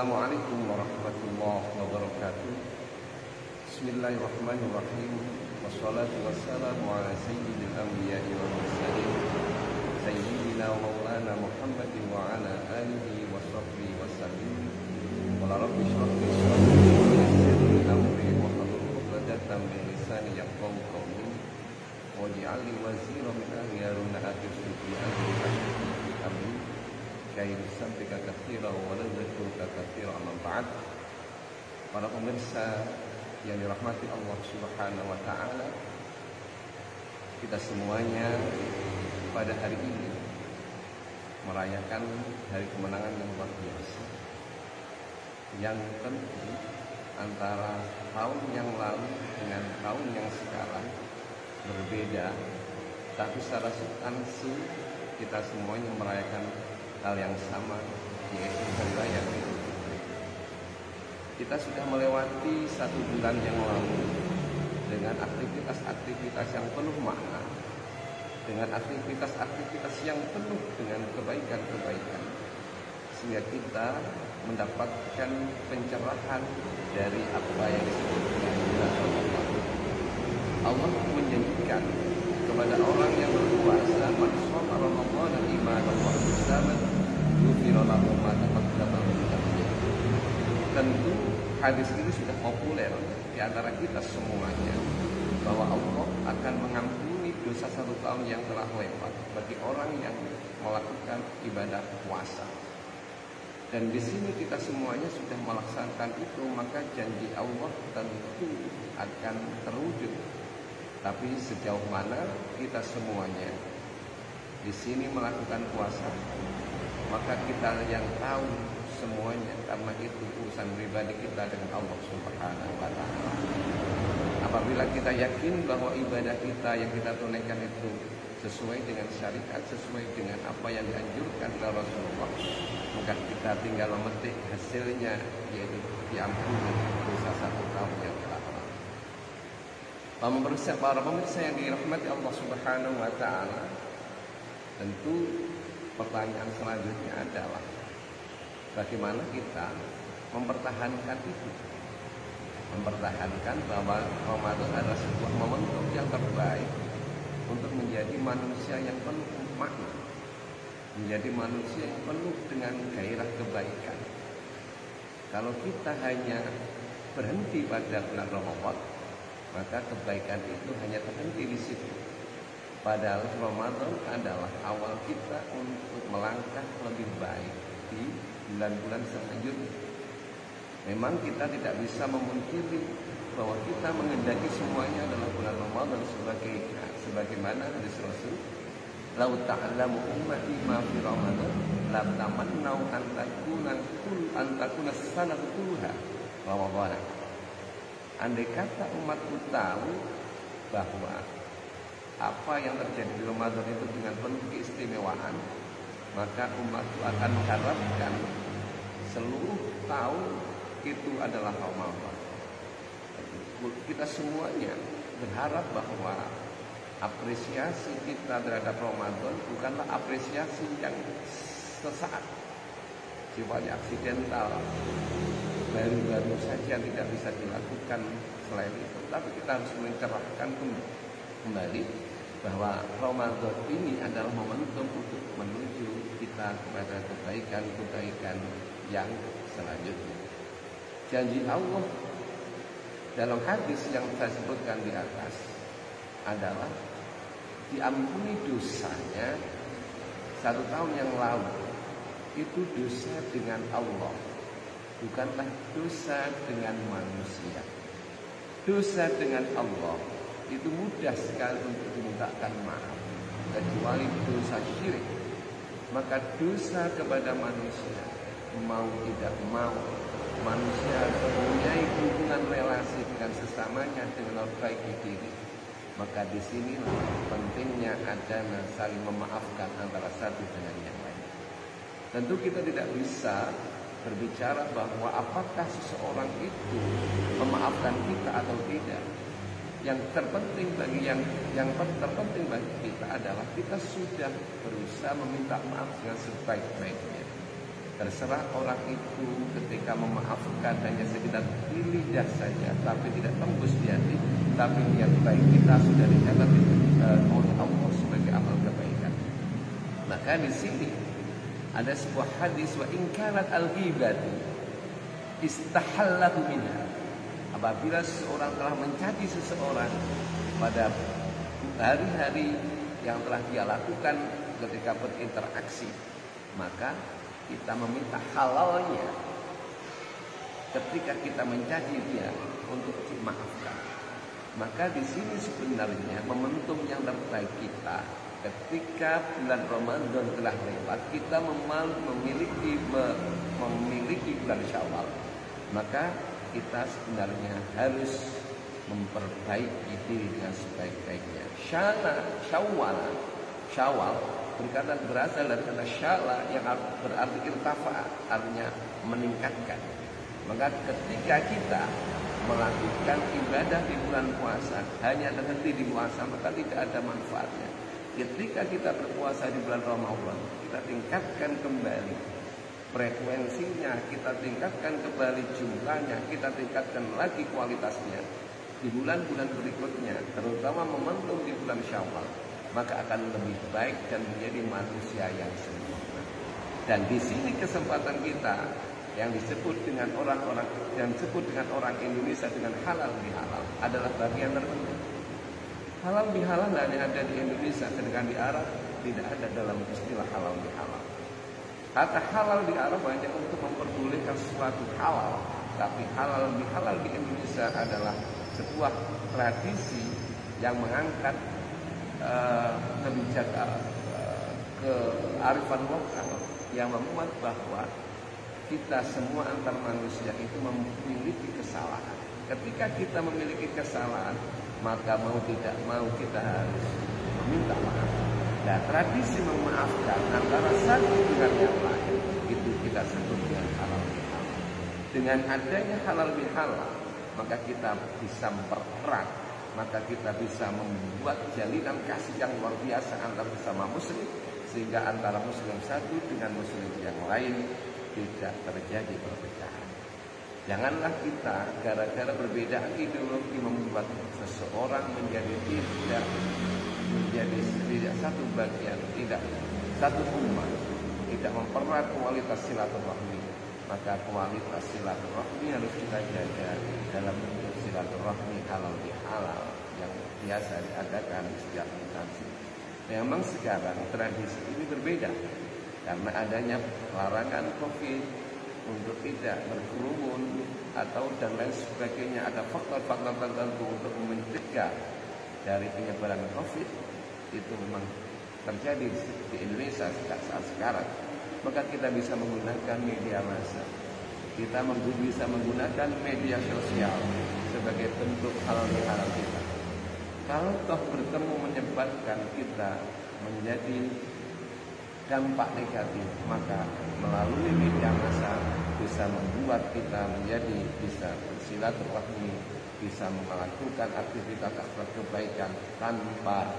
Assalamualaikum warahmatullahi wabarakatuh. Bismillahirrahmanirrahim. Wassalatu wassalamu ala sayyidil anbiya'i wal mursalin sayyidina wa maulana Muhammadin wa ala alihi wa sahbihi wa sallim. Qala rabbi shrah li sadri wa yassir li amri wa hlul 'uqdatam min lisani yafqahu qawli waj'al li waziran min ahli Harun akhi fi amri kay sampika katsira wa ladzatuka katsira amma ba'd. Para pemirsa yang dirahmati Allah Subhanahu wa taala, kita semuanya pada hari ini merayakan hari kemenangan yang luar biasa, yang tentu antara tahun yang lalu dengan tahun yang sekarang berbeda, tapi secara substansi kita semuanya merayakan hal yang sama, yaitu hari raya Idul Fitri. Kita sudah melewati 1 bulan yang lalu dengan aktivitas-aktivitas yang penuh makna, dengan aktivitas-aktivitas yang penuh dengan kebaikan-kebaikan, sehingga kita mendapatkan pencerahan dari apa yang disebut dengan bulan Ramadan. Allah menjanjikan kepada orang yang berpuasa, man shoma Ramadan imanan wa ihtisaban ghufira lahu ma taqaddama min dhanbihi. Tentu hadis ini sudah populer di antara kita semuanya, bahwa Allah akan mengampuni dosa 1 tahun yang telah lewat bagi orang yang melakukan ibadah puasa. Dan di sini kita semuanya sudah melaksanakan itu, maka janji Allah tentu akan terwujud. Tapi sejauh mana kita semuanya di sini melakukan puasa, maka kita yang tahu semuanya, karena itu urusan pribadi kita dengan Allah Subhanahu wa taala. Apabila kita yakin bahwa ibadah kita yang kita tunaikan itu sesuai dengan syariat, sesuai dengan apa yang dianjurkan oleh Rasulullah, maka kita tinggal memetik hasilnya, yaitu diampuni dosa 1 tahun yang telah lalu. Para pemirsa yang dirahmati Allah Subhanahu wa taala, tentu pertanyaan selanjutnya adalah bagaimana kita mempertahankan itu, mempertahankan bahwa Ramadan adalah sebuah momentum yang terbaik untuk menjadi manusia yang penuh makna, menjadi manusia yang penuh dengan gairah kebaikan. Kalau kita hanya berhenti pada bulan Ramadan, maka kebaikan itu hanya terhenti di situ. Padahal Ramadan adalah awal kita untuk melangkah lebih baik di bulan-bulan selanjutnya. Memang kita tidak bisa memungkiri bahwa kita mengendaki semuanya adalah bulan Ramadan sebagaimana hadis Rasul, "Lau ta'lamu ummati ma fi Ramadan la tamannau an takuna sanatu kulluha Ramadan." Andai kata umatku tahu bahwa apa yang terjadi di Ramadan itu dengan penuh keistimewaan, maka umatku akan mengharapkan seluruh tahun itu adalah Ramadan. Kita semuanya berharap bahwa apresiasi kita terhadap Ramadan bukanlah apresiasi yang sesaat, sifatnya aksidental, baru-baru saja tidak bisa dilakukan selain itu. Tapi kita harus mencerahkan kembali bahwa Ramadan ini adalah momentum untuk menuju kita kepada kebaikan-kebaikan yang selanjutnya. Janji Allah dalam hadis yang saya sebutkan di atas adalah diampuni dosanya 1 tahun yang lalu. Itu dosa dengan Allah, bukanlah dosa dengan manusia. Dosa dengan Allah itu mudah sekali untuk dimintakan maaf, kecuali dosa syirik. Maka dosa kepada manusia, mau tidak mau, manusia mempunyai hubungan relasi dengan sesamanya dengan memperbaiki diri. Maka di sinilah pentingnya adanya saling memaafkan antara satu dengan yang lain. Tentu kita tidak bisa berbicara bahwa apakah seseorang itu memaafkan kita atau tidak. Yang terpenting bagi kita adalah kita sudah berusaha meminta maaf dengan sebaik-baiknya. Terserah orang itu ketika memaafkan hanya sekedar di lidah saja, tapi tidak tembus di hati, tapi niat baik kita sudah dicatat oleh Allah sebagai amal kebaikan. Maka di sini ada sebuah hadis, wa in kanat al-ghibatu istahallahu minha. Apabila seseorang telah mencaci seseorang pada hari-hari yang telah dia lakukan ketika berinteraksi, maka kita meminta halalnya ketika kita mencaci dia untuk dimaafkan. Maka di sini sebenarnya momentum yang terbaik kita ketika bulan Ramadan telah lewat, kita memiliki bulan Syawal, maka kita sebenarnya harus memperbaiki diri dengan sebaik-baiknya. Syawal berasal dari kata syala yang berarti irtafa, artinya meningkatkan. Maka ketika kita melakukan ibadah di bulan puasa hanya terhenti di puasa, maka tidak ada manfaatnya. Ketika kita berpuasa di bulan Ramadan, kita tingkatkan kembali frekuensinya, kita tingkatkan kembali jumlahnya, kita tingkatkan lagi kualitasnya di bulan-bulan berikutnya, terutama momentum di bulan Syawal, maka akan lebih baik dan menjadi manusia yang sempurna. Dan di sini kesempatan kita yang disebut dengan orang Indonesia dengan halal bihalal adalah bagian terpenting. Halal bihalal hanya ada di Indonesia, sedangkan di Arab tidak ada dalam istilah halal bihalal. Kata halal di Arab hanya untuk memperbolehkan sesuatu halal, tapi halal bihalal di Indonesia adalah sebuah tradisi yang mengangkat kebijakan kearifan lokal yang memuat bahwa kita semua antar manusia itu memiliki kesalahan. Ketika kita memiliki kesalahan, maka mau tidak mau kita harus meminta maaf. Dan tradisi memaafkan antara satu dengan yang lain itu kita sebut dengan halal bihalal. Dengan adanya halal bihalal, maka kita bisa mempererat, maka kita bisa membuat jalinan kasih yang luar biasa antar sesama muslim, sehingga antara muslim satu dengan muslim yang lain tidak terjadi perpecahan. Janganlah kita gara-gara perbedaan ideologi membuat seseorang menjadi tidak satu bagian, tidak satu umat, tidak mempererat kualitas silaturahmi. Maka kualitas silaturahmi harus kita jaga dalam bentuk silaturahmi halal bihalal yang biasa diadakan di setiap instansi. Memang sekarang tradisi ini berbeda karena adanya larangan COVID untuk tidak berkerumun atau dan lain sebagainya. Ada faktor-faktor tertentu untuk mencegah dari penyebaran COVID. Itu memang terjadi di Indonesia saat sekarang. Maka kita bisa menggunakan media massa, kita bisa menggunakan media sosial sebagai bentuk halal bihalal kita. Kalau toh bertemu menyebabkan kita menjadi dampak negatif, maka melalui media massa bisa membuat kita menjadi bisa bersilaturahmi, bisa melakukan aktivitas kebaikan tanpa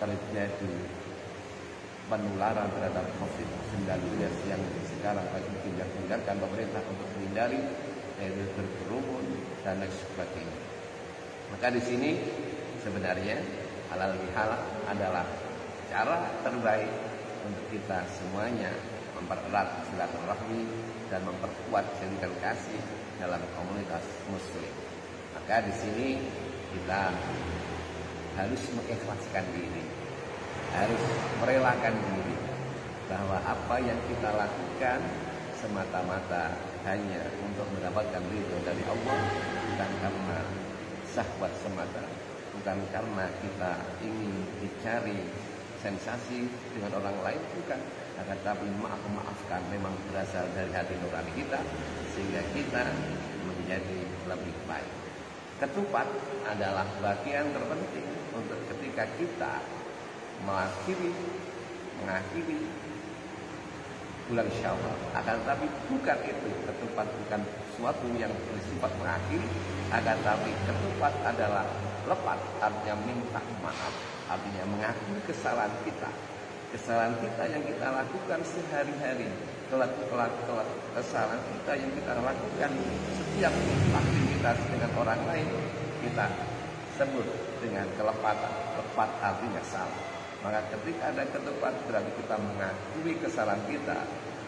terjadi penularan terhadap COVID-19 yang sekarang lagi digencarkan pemerintah untuk menghindari, yaitu berkerumun dan lain sebagainya. Maka di sini sebenarnya halal bihalal adalah cara terbaik untuk kita semuanya mempererat silaturahmi dan memperkuat jalinan kasih dalam komunitas muslim. Maka di sini kita harus mengikhlaskan diri, harus merelakan diri bahwa apa yang kita lakukan semata-mata hanya untuk mendapatkan ridho dari Allah, bukan karena syahwat semata, bukan karena kita ingin dicari sensasi dengan orang lain, bukan. Akan tapi maafkan memang berasal dari hati nurani kita, sehingga kita menjadi lebih baik. Ketupat adalah bagian terpenting untuk ketika kita mengakhiri bulan Syawal. Akan tapi bukan itu, ketupat bukan sesuatu yang bersifat mengakhiri. Akan tapi ketupat adalah lepat, artinya minta maaf, artinya mengakui kesalahan kita yang kita lakukan sehari-hari, kesalahan kita yang kita lakukan setiap aktivitas dengan orang lain, kita sebut dengan kelepatan. Lepat artinya salah. Maka ketika ada ketepat berarti kita mengakui kesalahan kita.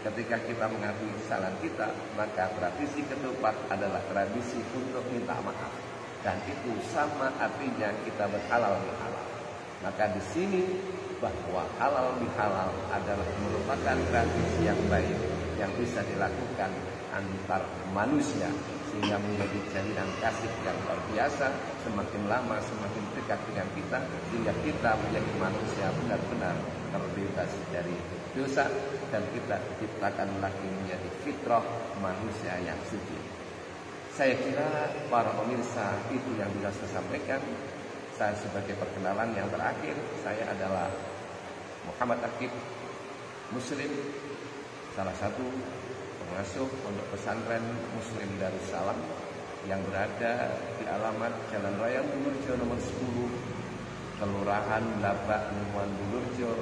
Ketika kita mengakui kesalahan kita, maka tradisi ketupat adalah tradisi untuk minta maaf. Dan itu sama artinya kita berhalal bihalal. Maka di sini bahwa halal bihalal adalah merupakan tradisi yang baik yang bisa dilakukan antar manusia sehingga menjadi jalinan kasih yang luar biasa, semakin lama semakin dekat dengan kita sehingga kita menjadi manusia benar-benar terbebas dari dosa dan kita diciptakan lagi menjadi fitrah manusia yang suci. Saya kira para pemirsa itu yang bisa saya sampaikan. Saya sebagai perkenalan yang terakhir, saya adalah Muhammad Akib, Muslim, salah satu pengasuh pondok pesantren Muslim Darussalam yang berada di alamat Jalan Raya Bulurjo nomor 10, Kelurahan Labak, Lingkungan Bulurjo,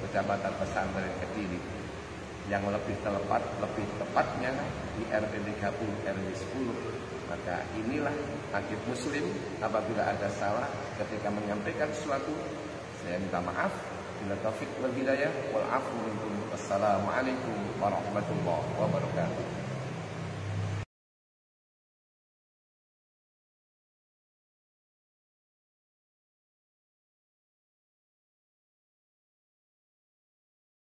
Kecamatan Pesantren Kediri. Yang lebih tepatnya di RT 30 RW 10. Maka inilah Akib Muslim. Apabila ada salah ketika menyampaikan sesuatu, saya minta maaf. Bila taufik wal hidayah wal afu minkum. Wassalamualaikum warahmatullahi wabarakatuh.